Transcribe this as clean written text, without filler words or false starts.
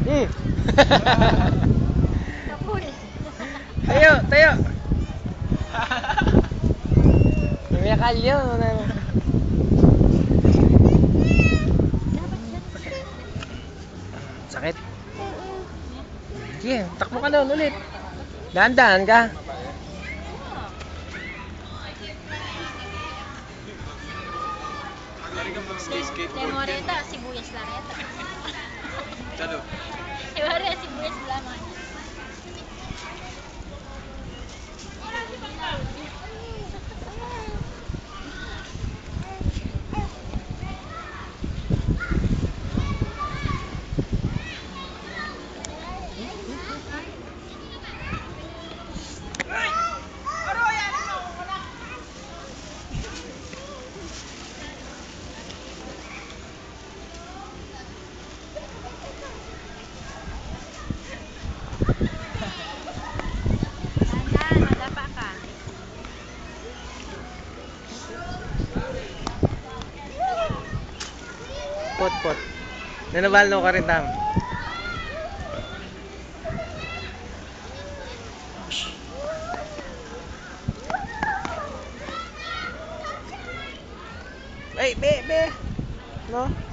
Hmm. Kapul. Tayo, tayo. May kalyo. Dapat dyan. Sakit. Sige, takbo ka doon ulit. Dahan-dahan ka. Temoreta, sibuyas lareta. Ano? Temoreta, sibuyas laman. Dahan-dahan, madapa ka. Pot, pot. Nanabalo ka rin, Tam. Ay, be, be. No?